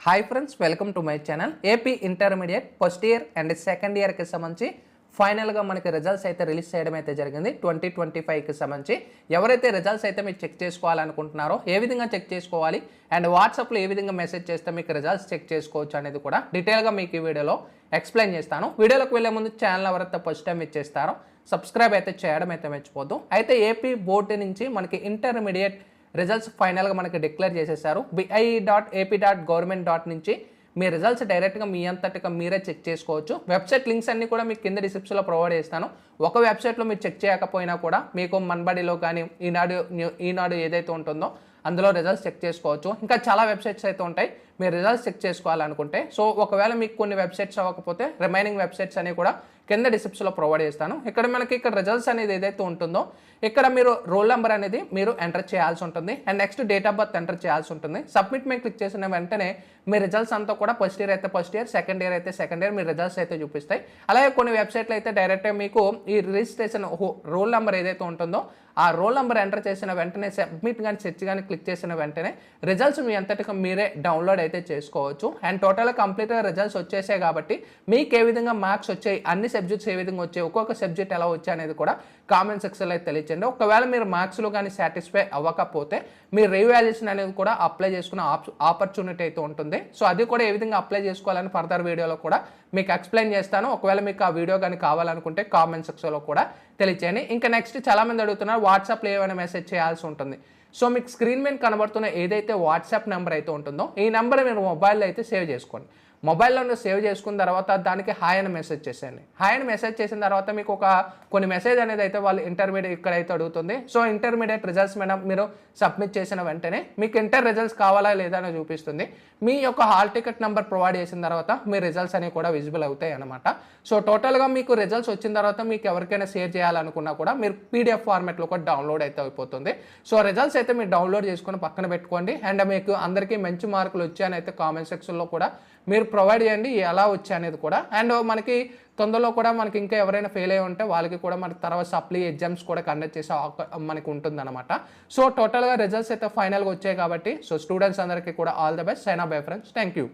Hi friends, welcome to my channel. AP intermediate first year and second ఇయర్కి సంబంధించి ఫైనల్గా మనకి రిజల్ట్స్ అయితే రిలీజ్ చేయడం అయితే జరిగింది 2025కి సంబంధించి. ఎవరైతే రిజల్ట్స్ అయితే మీరు చెక్ చేసుకోవాలనుకుంటున్నారో ఏ విధంగా చెక్ చేసుకోవాలి అండ్ వాట్సాప్లో ఏ విధంగా మెసేజ్ చేస్తే మీకు రిజల్ట్స్ చెక్ చేసుకోవచ్చు అనేది కూడా డీటెయిల్గా మీకు ఈ వీడియోలో ఎక్స్ప్లెయిన్ చేస్తాను. వీడియోలోకి వెళ్ళే ముందు ఛానల్ ఎవరైతే ఫస్ట్ టైం ఇచ్చేస్తారో సబ్స్క్రైబ్ అయితే చేయడం అయితే మర్చిపోద్దు. అయితే ఏపీ బోర్డు నుంచి మనకి ఇంటర్మీడియట్ రిజల్ట్స్ ఫైనల్గా మనకి డిక్లేర్ చేసేసారు. bi.ap.government నుంచి మీ రిజల్ట్స్ డైరెక్ట్గా మీ అంతటిగా మీరే చెక్ చేసుకోవచ్చు. వెబ్సైట్ లింక్స్ అన్ని కూడా మీకు కింద డిస్క్రిప్షన్లో ప్రొవైడ్ చేస్తాను. ఒక వెబ్సైట్లో మీరు చెక్ చేయకపోయినా కూడా మీకు మన్బడిలో కానీ ఈనాడు ఏదైతే ఉంటుందో అందులో రిజల్ట్స్ చెక్ చేసుకోవచ్చు. ఇంకా చాలా వెబ్సైట్స్ అయితే ఉంటాయి మీరు రిజల్ట్స్ చెక్ చేసుకోవాలనుకుంటే. సో ఒకవేళ మీకు కొన్ని వెబ్సైట్స్ అవ్వకపోతే రిమైనింగ్ వెబ్సైట్స్ అనేవి కూడా కింద డిస్క్రిప్షన్లో ప్రొవైడ్ చేస్తాను. ఇక్కడ రిజల్ట్స్ అనేది ఏదైతే ఉంటుందో ఇక్కడ మీరు రోల్ నెంబర్ అనేది మీరు ఎంటర్ చేయాల్సి ఉంటుంది and next date of birth enter చేయాల్సి ఉంటుంది. సబ్మిట్ మీద క్లిక్ చేసిన వెంటనే మీ రిజల్ట్స్ అంతా కూడా ఫస్ట్ ఇయర్ అయితే ఫస్ట్ ఇయర్, సెకండ్ ఇయర్ అయితే సెకండ్ ఇయర్ మీ రిజల్ట్స్ అయితే చూపిస్తాయి. అలాగే కొన్ని వెబ్సైట్లు అయితే డైరెక్ట్గా మీకు ఈ రిజిస్ట్రేషన్ రోల్ నెంబర్ ఏదైతే ఉంటుందో ఆ రోల్ నెంబర్ ఎంటర్ చేసిన వెంటనే సబ్మిట్ కానీ సెర్చ్ కానీ క్లిక్ చేసిన వెంటనే రిజల్ట్స్ మీ అంతటిగా మీరే డౌన్లోడ్ అయితే చేసుకోవచ్చు. అండ్ టోటల్గా కంప్లీట్గా రిజల్ట్స్ వచ్చేసాయి కాబట్టి మీకు ఏ విధంగా మార్క్స్ వచ్చాయి, అన్ని సబ్జెక్ట్స్ ఏ విధంగా వచ్చాయి, ఒక్కొక్క సబ్జెక్ట్ ఎలా వచ్చాయి అనేది కూడా కామెంట్ సెక్షన్లో అయితే తెలియచేయండి. ఒకవేళ మీరు మార్క్స్లో కానీ సాటిస్ఫై అవ్వకపోతే మీరు రీవాల్యుయేషన్ అనేది కూడా అప్లై చేసుకునే ఆపర్చునిటీ అయితే ఉంటుంది. సో అది కూడా ఏ విధంగా అప్లై చేసుకోవాలని ఫర్దర్ వీడియోలో కూడా మీకు ఎక్స్ప్లెయిన్ చేస్తాను. ఒకవేళ మీకు ఆ వీడియో కానీ కావాలనుకుంటే కామెంట్ సెక్షన్లో కూడా తెలియచేయండి. ఇంకా నెక్స్ట్ చాలామంది అడుగుతున్నారు వాట్సాప్లో ఏమైనా మెసేజ్ చేయాల్సి ఉంటుంది. సో మీకు స్క్రీన్ మీద కనబడుతున్న ఏదైతే వాట్సాప్ నెంబర్ అయితే ఉంటుందో ఈ నెంబర్ మీరు మొబైల్లో అయితే సేవ్ చేసుకోండి. మొబైల్లో సేవ్ చేసుకున్న తర్వాత దానికి హాయ్ అని మెసేజ్ చేసేయండి. హాయ్ అని మెసేజ్ చేసిన తర్వాత మీకు కొన్ని మెసేజ్ అనేది అయితే వాళ్ళు ఇంటర్మీడియట్ ఇక్కడైతే అడుగుతుంది. సో ఇంటర్మీడియట్ రిజల్ట్స్ మేడం మీరు సబ్మిట్ చేసిన వెంటనే మీకు ఇంటర్ రిజల్ట్స్ కావాలా లేదా అని చూపిస్తుంది. మీ యొక్క హాల్ టికెట్ నెంబర్ ప్రొవైడ్ చేసిన తర్వాత మీ రిజల్ట్స్ అనేవి కూడా విజిబుల్ అవుతాయి అనమాట. సో టోటల్గా మీకు రిజల్ట్స్ వచ్చిన తర్వాత మీకు ఎవరికైనా షేర్ చేయాలనుకున్నా కూడా మీరు పీడిఎఫ్ ఫార్మాట్లో కూడా డౌన్లోడ్ అయితే అయిపోతుంది. సో రిజల్ట్స్ అయితే మీరు డౌన్లోడ్ చేసుకుని పక్కన పెట్టుకోండి. అండ్ మీకు అందరికీ మంచి మార్కులు వచ్చాయని అయితే కామెంట్ సెక్షన్లో కూడా మీరు ప్రొవైడ్ చేయండి ఎలా వచ్చాయి అనేది కూడా. అండ్ మనకి తొందరలో కూడా మనకి ఇంకా ఎవరైనా ఫెయిల్ అయ్యి ఉంటే వాళ్ళకి కూడా మనకి తర్వాత సప్లీ ఎగ్జామ్స్ కూడా కండక్ట్ చేసే మనకి ఉంటుంది అనమాట. సో టోటల్గా రిజల్ట్స్ అయితే ఫైనల్గా వచ్చాయి కాబట్టి సో స్టూడెంట్స్ అందరికీ కూడా all the best. Sign off bye friends. Thank you.